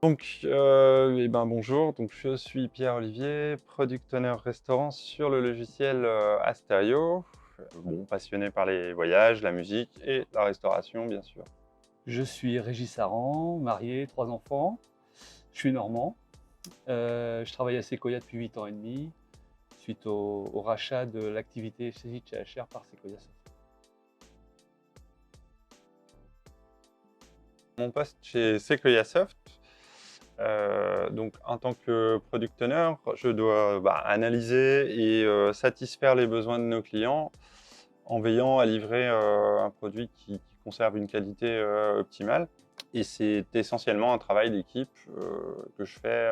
Bonjour, je suis Pierre-Olivier, Product Owner restaurant sur le logiciel Asterio. Bon, passionné par les voyages, la musique et la restauration, bien sûr. Je suis Régis Saran, marié, 3 enfants. Je suis normand. Je travaille à Sequoia depuis 8 ans et demi, suite au rachat de l'activité saisie de chez HR par Sequoia Soft. Mon poste chez Sequoia Soft, en tant que Product Owner, je dois analyser et satisfaire les besoins de nos clients en veillant à livrer un produit qui conserve une qualité optimale. Et c'est essentiellement un travail d'équipe que je fais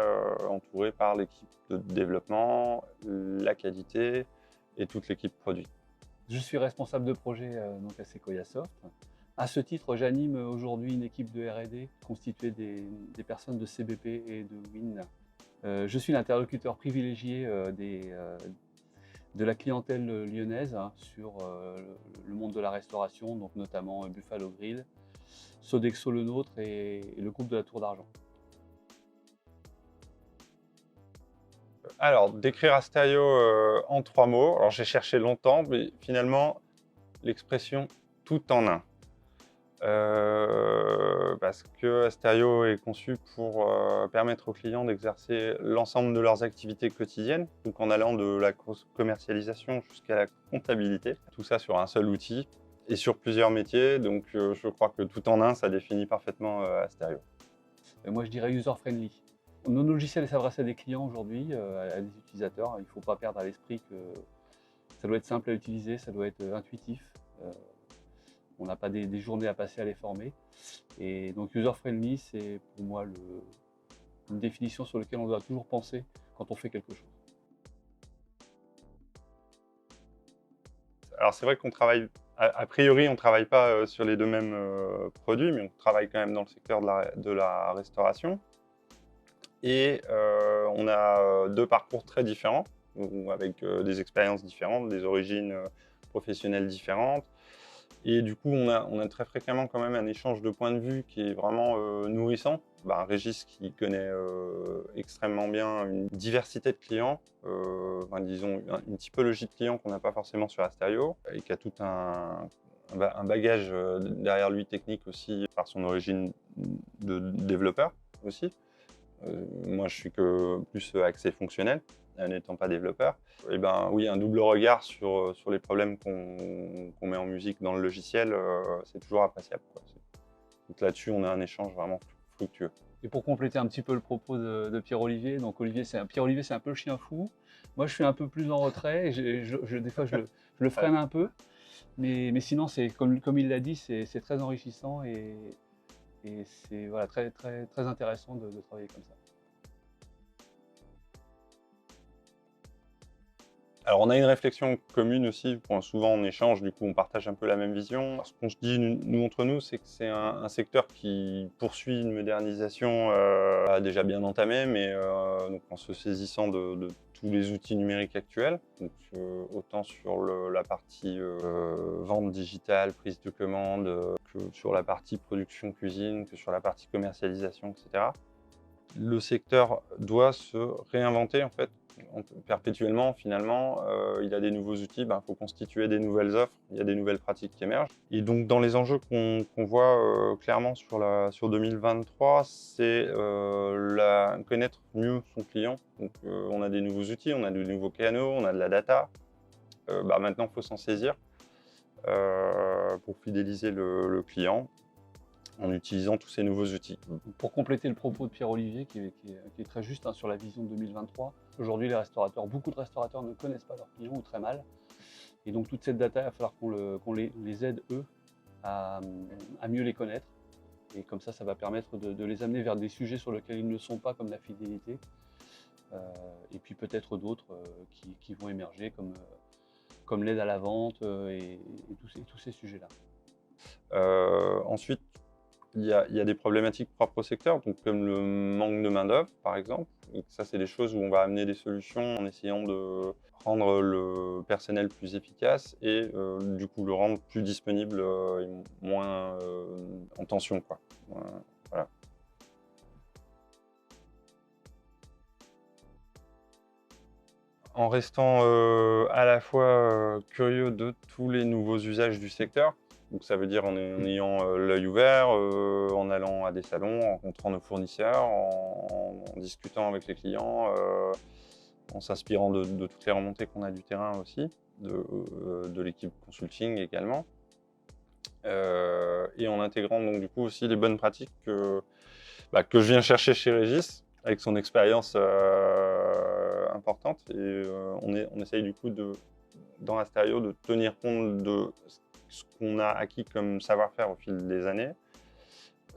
entouré par l'équipe de développement, la qualité et toute l'équipe produit. Je suis responsable de projet donc à Sequoia Soft. À ce titre, j'anime aujourd'hui une équipe de R&D constituée des personnes de CBP et de WIN. Je suis l'interlocuteur privilégié de la clientèle lyonnaise sur le monde de la restauration, donc notamment Buffalo Grill, Sodexo Le Nôtre et le groupe de la Tour d'Argent. Alors, décrire Asterio en 3 mots. Alors, j'ai cherché longtemps, mais finalement, l'expression tout en un. Parce que Asterio est conçu pour permettre aux clients d'exercer l'ensemble de leurs activités quotidiennes, donc en allant de la commercialisation jusqu'à la comptabilité, tout ça sur un seul outil et sur plusieurs métiers. Donc je crois que tout en un, ça définit parfaitement Asterio. Moi, je dirais user-friendly. Nos logiciels s'adressent à des clients aujourd'hui, à des utilisateurs. Il ne faut pas perdre à l'esprit que ça doit être simple à utiliser, ça doit être intuitif. Euh, on n'a pas des journées à passer à les former. Et donc user-friendly, c'est pour moi une définition sur laquelle on doit toujours penser quand on fait quelque chose. Alors c'est vrai qu'on travaille, a priori, on ne travaille pas sur les deux mêmes produits, mais on travaille quand même dans le secteur de la restauration. Et on a deux parcours très différents, avec des expériences différentes, des origines professionnelles différentes. Et du coup, on a très fréquemment quand même un échange de points de vue qui est vraiment nourrissant. Régis qui connaît extrêmement bien une diversité de clients, disons une typologie de clients qu'on n'a pas forcément sur Asterio, et qui a tout un bagage derrière lui technique aussi par son origine de développeur aussi. Moi, je suis que plus axé fonctionnel, n'étant pas développeur. Et oui, un double regard sur les problèmes qu'on met en musique dans le logiciel, c'est toujours appréciable, quoi. Donc là-dessus, on a un échange vraiment fructueux. Et pour compléter un petit peu le propos de Pierre-Olivier, donc Pierre-Olivier, c'est un peu le chien fou. Moi, je suis un peu plus en retrait. Et des fois, je le freine un peu. Mais sinon, comme il l'a dit, c'est très enrichissant et c'est voilà, très, très, très intéressant de travailler comme ça. Alors, on a une réflexion commune aussi. Bon, souvent, on échange, du coup, on partage un peu la même vision. Ce qu'on se dit, nous, entre nous, c'est que c'est un secteur qui poursuit une modernisation déjà bien entamée, mais donc, en se saisissant de tous les outils numériques actuels. Donc, autant sur la partie vente digitale, prise de commande, que sur la partie production cuisine, que sur la partie commercialisation, etc. Le secteur doit se réinventer en fait perpétuellement finalement. Il a des nouveaux outils, il faut constituer des nouvelles offres, il y a des nouvelles pratiques qui émergent. Et donc dans les enjeux qu'on voit clairement sur 2023, c'est connaître mieux son client. Donc on a des nouveaux outils, on a de nouveaux canaux, on a de la data. Maintenant il faut s'en saisir pour fidéliser le client en utilisant tous ces nouveaux outils. Pour compléter le propos de Pierre-Olivier, qui est très juste sur la vision de 2023, aujourd'hui, beaucoup de restaurateurs ne connaissent pas leurs clients ou très mal. Et donc, toute cette data, il va falloir qu'on les aide, eux, à mieux les connaître. Et comme ça va permettre de les amener vers des sujets sur lesquels ils ne sont pas, comme la fidélité. Et puis peut-être d'autres qui vont émerger, comme l'aide à la vente et tous ces sujets-là. Ensuite, il y a des problématiques propres au secteur, donc comme le manque de main-d'œuvre, par exemple. Donc ça, c'est des choses où on va amener des solutions en essayant de rendre le personnel plus efficace et du coup le rendre plus disponible et moins en tension, quoi. Voilà. en restant à la fois curieux de tous les nouveaux usages du secteur. Donc ça veut dire en ayant l'œil ouvert, en allant à des salons, en rencontrant nos fournisseurs, en discutant avec les clients, en s'inspirant de toutes les remontées qu'on a du terrain aussi, de l'équipe consulting également. Et en intégrant donc du coup aussi les bonnes pratiques que je viens chercher chez Régis avec son expérience importante. Et on essaye du coup dans Asterio de tenir compte de ce qu'on a acquis comme savoir-faire au fil des années,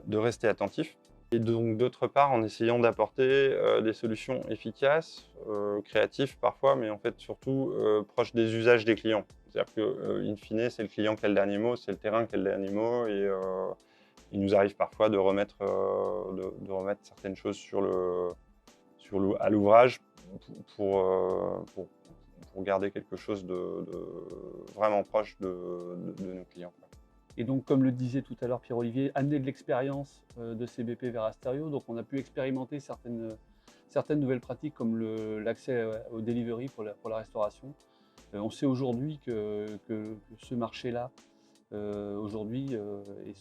de rester attentif. Et donc d'autre part en essayant d'apporter des solutions efficaces, créatives parfois, mais en fait surtout proches des usages des clients. C'est-à-dire que, in fine, c'est le client qui a le dernier mot, c'est le terrain qui a le dernier mot, et il nous arrive parfois de remettre certaines choses à l'ouvrage pour garder quelque chose de vraiment proche de nos clients, quoi. Et donc, comme le disait tout à l'heure Pierre-Olivier, amener de l'expérience de CBP vers Asterio. Donc, on a pu expérimenter certaines nouvelles pratiques comme l'accès au delivery pour la restauration. On sait aujourd'hui que ce marché-là, aujourd'hui, et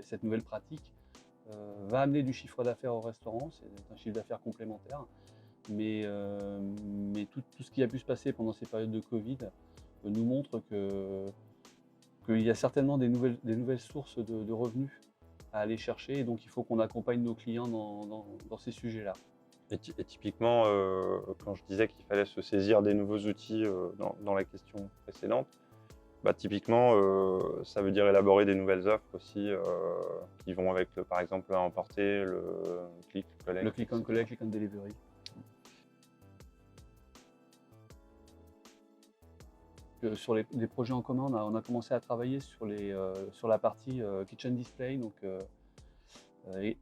cette nouvelle pratique va amener du chiffre d'affaires au restaurant. C'est un chiffre d'affaires complémentaire. Mais tout ce qui a pu se passer pendant ces périodes de Covid nous montre qu'il y a certainement des nouvelles sources de revenus à aller chercher. Et donc, il faut qu'on accompagne nos clients dans ces sujets-là. Et typiquement, quand je disais qu'il fallait se saisir des nouveaux outils dans la question précédente, typiquement, ça veut dire élaborer des nouvelles offres aussi qui vont avec, par exemple, à emporter, le click, collect. Le click and collect, click and delivery. Sur les projets en commun, on a commencé à travailler sur la partie kitchen display, donc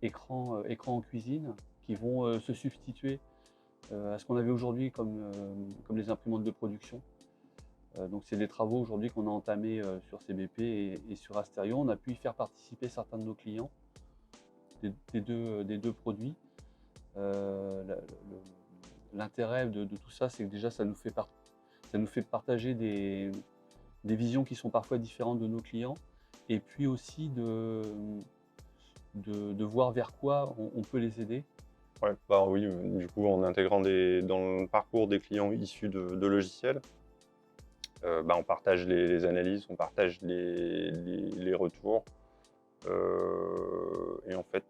écran en cuisine, qui vont se substituer à ce qu'on avait aujourd'hui comme les imprimantes de production. Donc c'est des travaux aujourd'hui qu'on a entamés sur CBP et sur Asterio. On a pu y faire participer certains de nos clients des deux produits. L'intérêt de tout ça, c'est que déjà ça nous fait partager des visions qui sont parfois différentes de nos clients, et puis aussi de voir vers quoi on peut les aider. Ouais, oui, du coup, en intégrant dans le parcours des clients issus de logiciels, on partage les analyses, on partage les retours. Et en fait,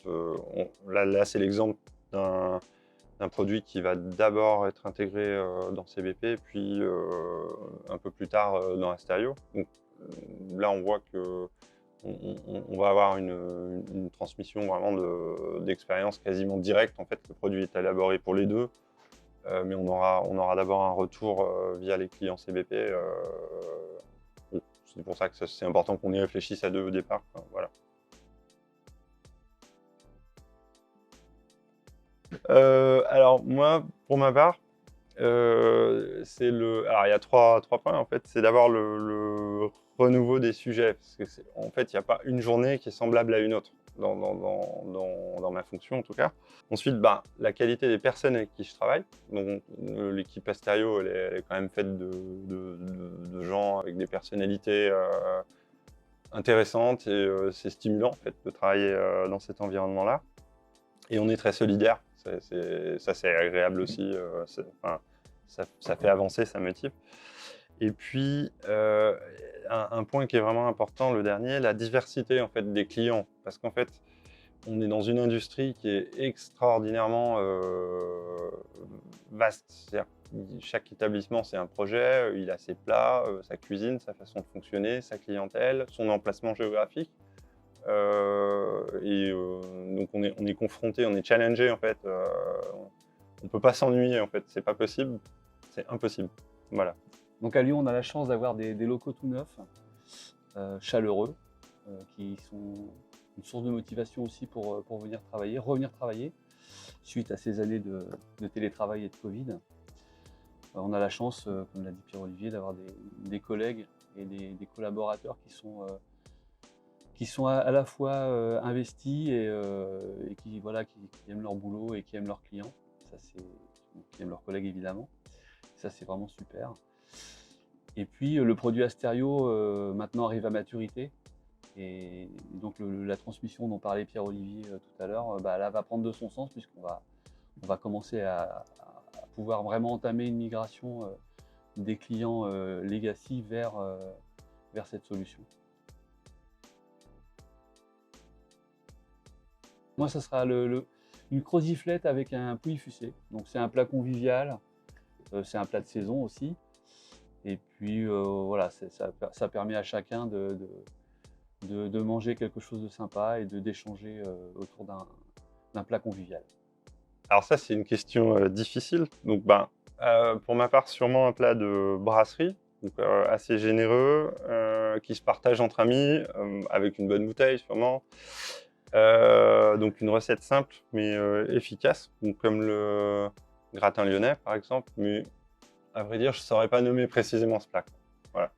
là c'est l'exemple d'un produit qui va d'abord être intégré dans CBP, puis un peu plus tard dans Asterio. Donc là, on voit que on va avoir une transmission vraiment d'expérience quasiment directe. En fait, le produit est élaboré pour les deux, mais on aura d'abord un retour via les clients CBP. Bon, c'est pour ça que c'est important qu'on y réfléchisse à deux au départ, quoi. Voilà. Alors moi, pour ma part, alors il y a trois points en fait. C'est d'abord le renouveau des sujets, parce que en fait, il n'y a pas une journée qui est semblable à une autre dans ma fonction en tout cas. Ensuite, la qualité des personnes avec qui je travaille. Donc l'équipe Asterio, elle est quand même faite de gens avec des personnalités intéressantes, et c'est stimulant en fait de travailler dans cet environnement-là. Et on est très solidaires. Ça, c'est agréable aussi. Ça fait avancer, ça motive. Et puis, un point qui est vraiment important, le dernier, la diversité en fait, des clients. Parce qu'en fait, on est dans une industrie qui est extraordinairement vaste. C'est-à-dire que chaque établissement, c'est un projet, il a ses plats, sa cuisine, sa façon de fonctionner, sa clientèle, son emplacement géographique. Donc on est confronté, on est challengé en fait. On peut pas s'ennuyer en fait, c'est pas possible, c'est impossible. Voilà. Donc à Lyon, on a la chance d'avoir des locaux tout neufs, chaleureux, qui sont une source de motivation aussi pour revenir travailler, suite à ces années de télétravail et de Covid. On a la chance, comme l'a dit Pierre-Olivier, d'avoir des collègues et des collaborateurs qui sont à la fois investis et qui aiment leur boulot et qui aiment leurs clients, qui aiment leurs collègues évidemment. Ça, c'est vraiment super. Et puis, le produit Asterio, maintenant arrive à maturité. Et donc, la transmission dont parlait Pierre-Olivier tout à l'heure, là, va prendre de son sens on va commencer à pouvoir vraiment entamer une migration des clients legacy vers cette solution. Moi, ça sera une croziflette avec un pouilly fussé. Donc, c'est un plat convivial, c'est un plat de saison aussi. Et puis, voilà, ça permet à chacun de manger quelque chose de sympa et d'échanger autour d'un plat convivial. Alors ça, c'est une question difficile. Donc, pour ma part, sûrement un plat de brasserie, donc assez généreux, qui se partage entre amis, avec une bonne bouteille sûrement. Donc une recette simple mais efficace, donc comme le gratin lyonnais par exemple. Mais à vrai dire, je ne saurais pas nommer précisément ce plat. Voilà.